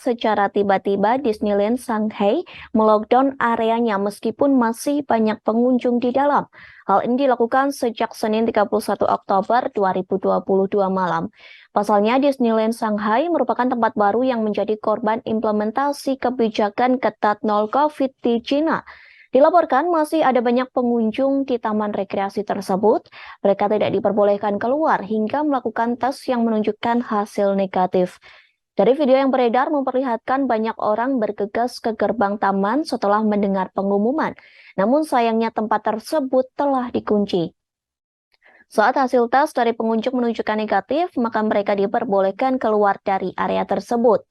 secara tiba-tiba Disneyland Shanghai melockdown areanya meskipun masih banyak pengunjung di dalam. Hal ini dilakukan sejak Senin 31 Oktober 2022 malam. Pasalnya Disneyland Shanghai merupakan tempat baru yang menjadi korban implementasi kebijakan ketat nol COVID di China. Dilaporkan masih ada banyak pengunjung di taman rekreasi tersebut. Mereka tidak diperbolehkan keluar hingga melakukan tes yang menunjukkan hasil negatif. Dari video yang beredar memperlihatkan banyak orang bergegas ke gerbang taman setelah mendengar pengumuman. Namun sayangnya tempat tersebut telah dikunci. Saat hasil tes dari pengunjung menunjukkan negatif, maka mereka diperbolehkan keluar dari area tersebut.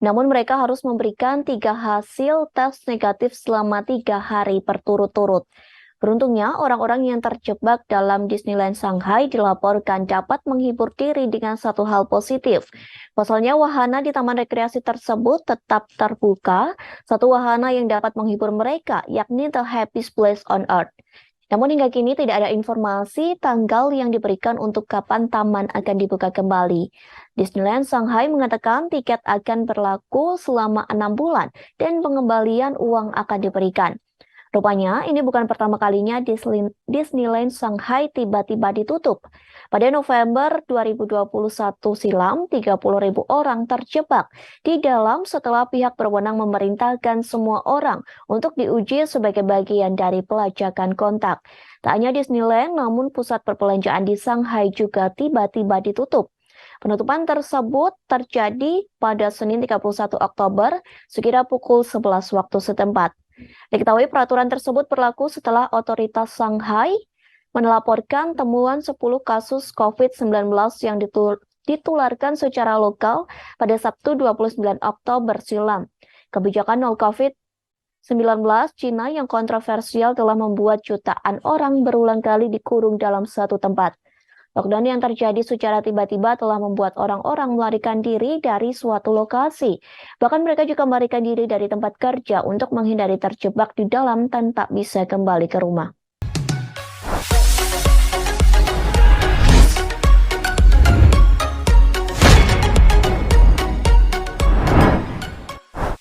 Namun mereka harus memberikan 3 hasil tes negatif selama 3 hari berturut-turut. Beruntungnya, orang-orang yang terjebak dalam Disneyland Shanghai dilaporkan dapat menghibur diri dengan satu hal positif. Pasalnya, wahana di taman rekreasi tersebut tetap terbuka, satu wahana yang dapat menghibur mereka, yakni The Happiest Place on Earth. Namun hingga kini tidak ada informasi tanggal yang diberikan untuk kapan taman akan dibuka kembali. Disneyland Shanghai mengatakan tiket akan berlaku selama 6 bulan dan pengembalian uang akan diberikan. Rupanya ini bukan pertama kalinya Disneyland Shanghai tiba-tiba ditutup. Pada November 2021 silam, 30.000 orang terjebak di dalam setelah pihak berwenang memerintahkan semua orang untuk diuji sebagai bagian dari pelacakan kontak. Tak hanya Disneyland, namun pusat perbelanjaan di Shanghai juga tiba-tiba ditutup. Penutupan tersebut terjadi pada Senin 31 Oktober sekira pukul 11 waktu setempat. Diketahui peraturan tersebut berlaku setelah otoritas Shanghai melaporkan temuan 10 kasus COVID-19 yang ditularkan secara lokal pada Sabtu 29 Oktober silam. Kebijakan nol COVID-19 Cina yang kontroversial telah membuat jutaan orang berulang kali dikurung dalam satu tempat. Lockdown yang terjadi secara tiba-tiba telah membuat orang-orang melarikan diri dari suatu lokasi. Bahkan mereka juga melarikan diri dari tempat kerja untuk menghindari terjebak di dalam tanpa bisa kembali ke rumah.